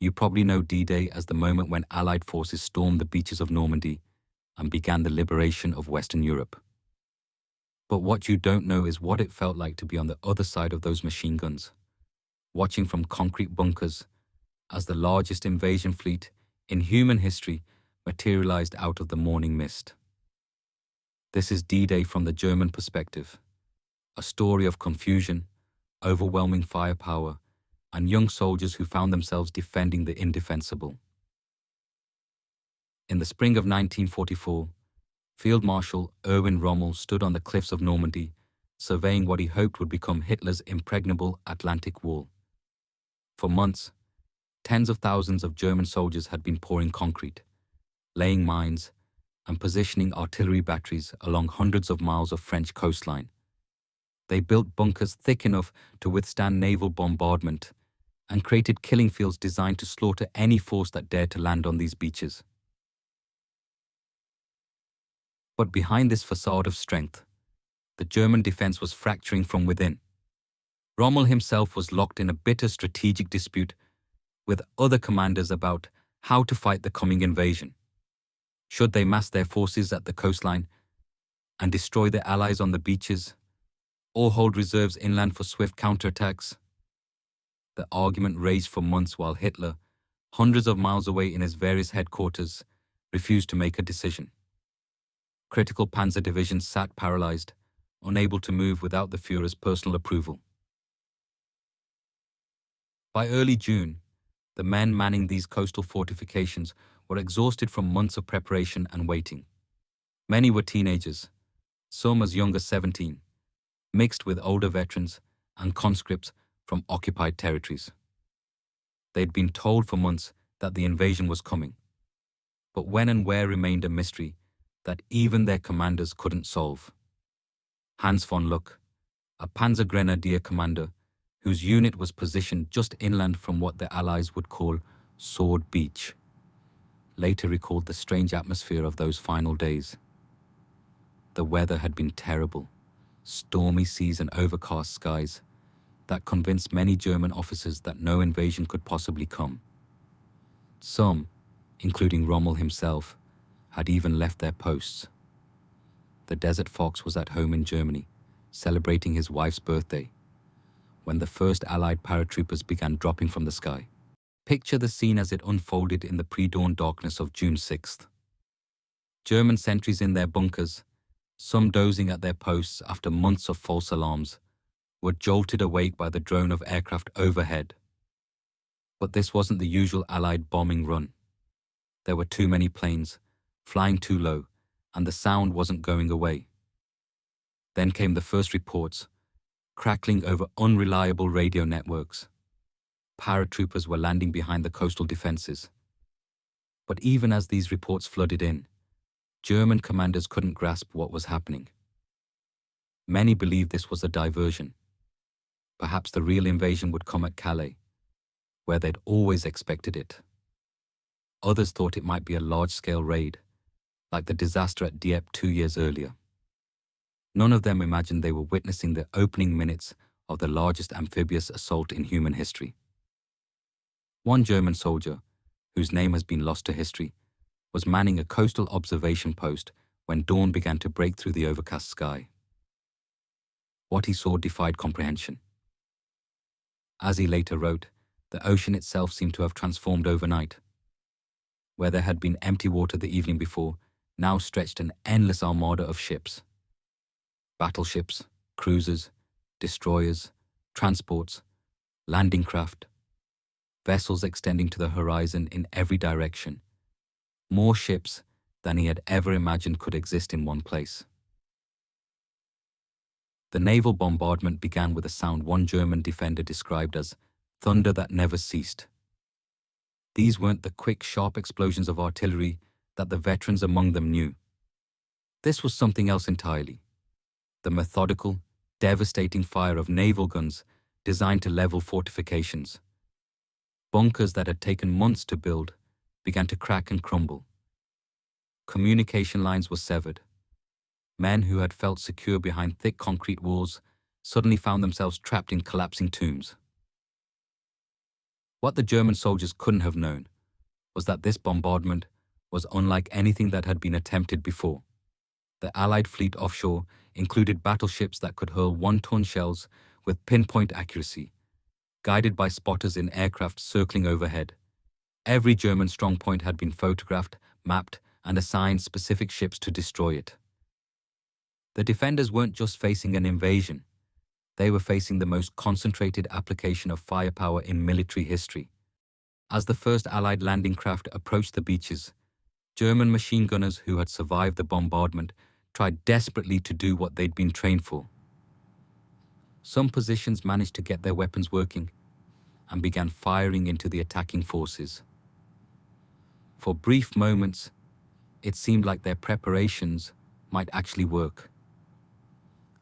You probably know D-Day as the moment when Allied forces stormed the beaches of Normandy and began the liberation of Western Europe. But what you don't know is what it felt like to be on the other side of those machine guns, watching from concrete bunkers as the largest invasion fleet in human history materialized out of the morning mist. This is D-Day from the German perspective, a story of confusion, overwhelming firepower, and young soldiers who found themselves defending the indefensible. In the spring of 1944, Field Marshal Erwin Rommel stood on the cliffs of Normandy, surveying what he hoped would become Hitler's impregnable Atlantic Wall. For months, tens of thousands of German soldiers had been pouring concrete, laying mines, and positioning artillery batteries along hundreds of miles of French coastline. They built bunkers thick enough to withstand naval bombardment and created killing fields designed to slaughter any force that dared to land on these beaches. But behind this facade of strength, the German defense was fracturing from within. Rommel himself was locked in a bitter strategic dispute with other commanders about how to fight the coming invasion. Should they mass their forces at the coastline and destroy their allies on the beaches, or hold reserves inland for swift counterattacks? The argument raged for months while Hitler, hundreds of miles away in his various headquarters, refused to make a decision. Critical panzer divisions sat paralyzed, unable to move without the Führer's personal approval. By early June, the men manning these coastal fortifications were exhausted from months of preparation and waiting. Many were teenagers, some as young as 17, mixed with older veterans and conscripts from occupied territories. They'd been told for months that the invasion was coming, but when and where remained a mystery that even their commanders couldn't solve. Hans von Luck, a Panzer Grenadier commander whose unit was positioned just inland from what the Allies would call Sword Beach, later recalled the strange atmosphere of those final days. The weather had been terrible, stormy seas and overcast skies that convinced many German officers that no invasion could possibly come. Some, including Rommel himself, had even left their posts. The Desert Fox was at home in Germany, celebrating his wife's birthday, when the first Allied paratroopers began dropping from the sky. Picture the scene as it unfolded in the pre-dawn darkness of June 6th. German sentries in their bunkers, some dozing at their posts after months of false alarms, were jolted awake by the drone of aircraft overhead. But this wasn't the usual Allied bombing run. There were too many planes, flying too low, and the sound wasn't going away. Then came the first reports, crackling over unreliable radio networks. Paratroopers were landing behind the coastal defenses. But even as these reports flooded in, German commanders couldn't grasp what was happening. Many believed this was a diversion. Perhaps the real invasion would come at Calais, where they'd always expected it. Others thought it might be a large-scale raid, like the disaster at Dieppe 2 years earlier. None of them imagined they were witnessing the opening minutes of the largest amphibious assault in human history. One German soldier, whose name has been lost to history, was manning a coastal observation post when dawn began to break through the overcast sky. What he saw defied comprehension. As he later wrote, the ocean itself seemed to have transformed overnight. Where there had been empty water the evening before, now stretched an endless armada of ships. Battleships, cruisers, destroyers, transports, landing craft, vessels extending to the horizon in every direction. More ships than he had ever imagined could exist in one place. The naval bombardment began with a sound one German defender described as thunder that never ceased. These weren't the quick, sharp explosions of artillery that the veterans among them knew. This was something else entirely. The methodical, devastating fire of naval guns designed to level fortifications. Bunkers that had taken months to build began to crack and crumble. Communication lines were severed. Men who had felt secure behind thick concrete walls suddenly found themselves trapped in collapsing tombs. What the German soldiers couldn't have known was that this bombardment was unlike anything that had been attempted before. The Allied fleet offshore included battleships that could hurl 1-ton shells with pinpoint accuracy, guided by spotters in aircraft circling overhead. Every German strongpoint had been photographed, mapped, and assigned specific ships to destroy it. The defenders weren't just facing an invasion. They were facing the most concentrated application of firepower in military history. As the first Allied landing craft approached the beaches, German machine gunners who had survived the bombardment tried desperately to do what they'd been trained for. Some positions managed to get their weapons working and began firing into the attacking forces. For brief moments, it seemed like their preparations might actually work.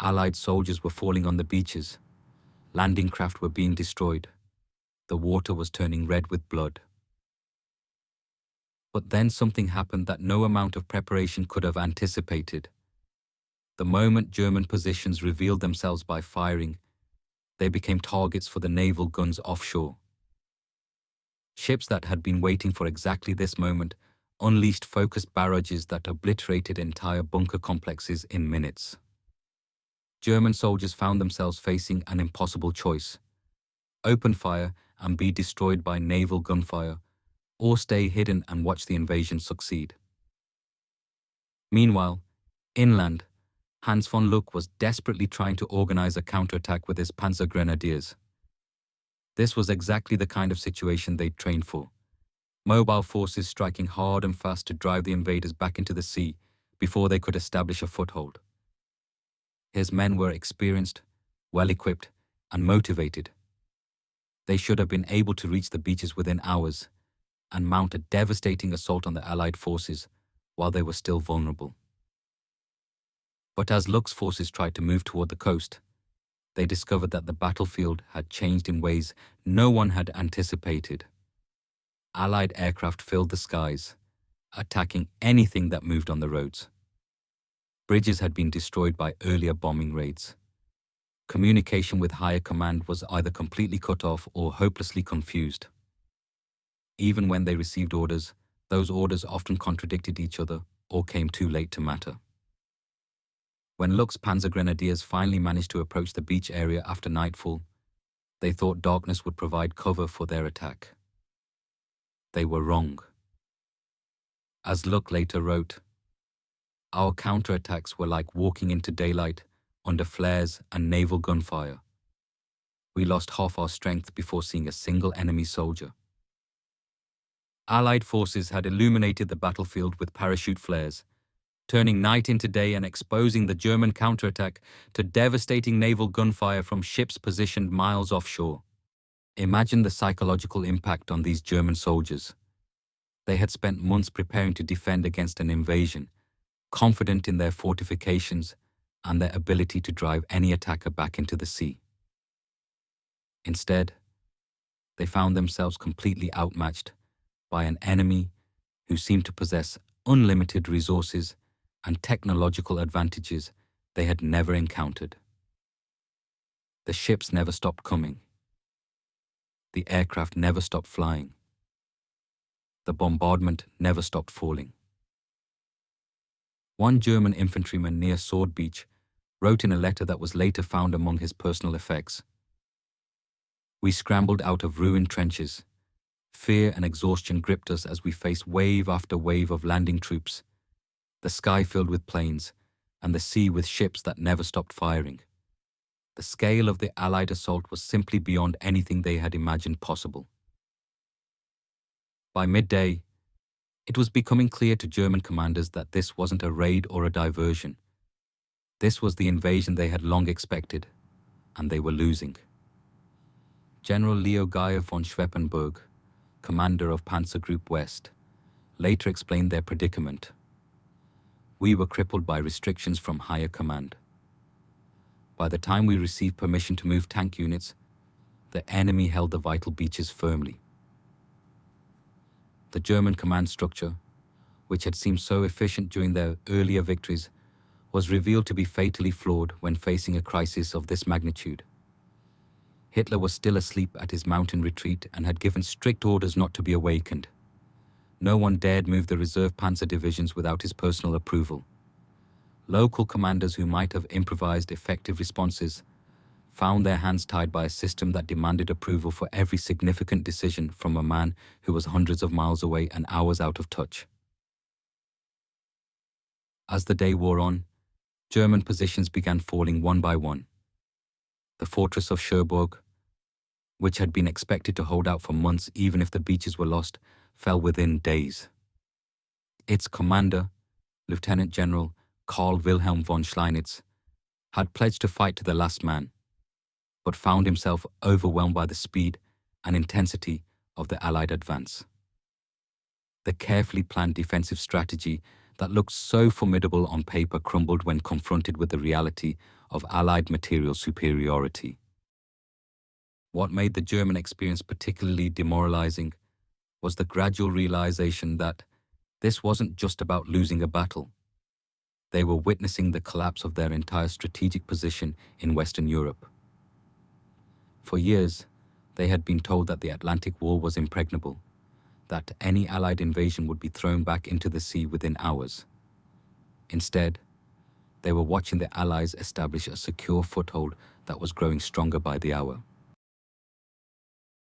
Allied soldiers were falling on the beaches. Landing craft were being destroyed. The water was turning red with blood. But then something happened that no amount of preparation could have anticipated. The moment German positions revealed themselves by firing, they became targets for the naval guns offshore. Ships that had been waiting for exactly this moment unleashed focused barrages that obliterated entire bunker complexes in minutes. German soldiers found themselves facing an impossible choice: open fire and be destroyed by naval gunfire, or stay hidden and watch the invasion succeed. Meanwhile, inland, Hans von Luck was desperately trying to organize a counterattack with his Panzer Grenadiers. This was exactly the kind of situation they'd trained for: mobile forces striking hard and fast to drive the invaders back into the sea before they could establish a foothold. His men were experienced, well-equipped, and motivated. They should have been able to reach the beaches within hours and mount a devastating assault on the Allied forces while they were still vulnerable. But as Luck's forces tried to move toward the coast, they discovered that the battlefield had changed in ways no one had anticipated. Allied aircraft filled the skies, attacking anything that moved on the roads. Bridges had been destroyed by earlier bombing raids. Communication with higher command was either completely cut off or hopelessly confused. Even when they received orders, those orders often contradicted each other or came too late to matter. When Luck's Panzer Grenadiers finally managed to approach the beach area after nightfall, they thought darkness would provide cover for their attack. They were wrong. As Luck later wrote, "Our counterattacks were like walking into daylight under flares and naval gunfire. We lost half our strength before seeing a single enemy soldier." Allied forces had illuminated the battlefield with parachute flares, turning night into day and exposing the German counterattack to devastating naval gunfire from ships positioned miles offshore. Imagine the psychological impact on these German soldiers. They had spent months preparing to defend against an invasion, confident in their fortifications and their ability to drive any attacker back into the sea. Instead, they found themselves completely outmatched by an enemy who seemed to possess unlimited resources and technological advantages they had never encountered. The ships never stopped coming. The aircraft never stopped flying. The bombardment never stopped falling. One German infantryman near Sword Beach wrote in a letter that was later found among his personal effects, "We scrambled out of ruined trenches. Fear and exhaustion gripped us as we faced wave after wave of landing troops, the sky filled with planes, and the sea with ships that never stopped firing. The scale of the Allied assault was simply beyond anything they had imagined possible." By midday, it was becoming clear to German commanders that this wasn't a raid or a diversion. This was the invasion they had long expected, and they were losing. General Leo Geyer von Schweppenberg, commander of Panzer Group West, later explained their predicament. "We were crippled by restrictions from higher command. By the time we received permission to move tank units, the enemy held the vital beaches firmly." The German command structure, which had seemed so efficient during their earlier victories, was revealed to be fatally flawed when facing a crisis of this magnitude. Hitler was still asleep at his mountain retreat and had given strict orders not to be awakened. No one dared move the reserve panzer divisions without his personal approval. Local commanders who might have improvised effective responses found their hands tied by a system that demanded approval for every significant decision from a man who was hundreds of miles away and hours out of touch. As the day wore on, German positions began falling one by one. The fortress of Cherbourg, which had been expected to hold out for months even if the beaches were lost, fell within days. Its commander, Lieutenant General Karl Wilhelm von Schleinitz, had pledged to fight to the last man, but found himself overwhelmed by the speed and intensity of the Allied advance. The carefully planned defensive strategy that looked so formidable on paper crumbled when confronted with the reality of Allied material superiority. What made the German experience particularly demoralizing was the gradual realization that this wasn't just about losing a battle. They were witnessing the collapse of their entire strategic position in Western Europe. For years, they had been told that the Atlantic Wall was impregnable, that any Allied invasion would be thrown back into the sea within hours. Instead, they were watching the Allies establish a secure foothold that was growing stronger by the hour.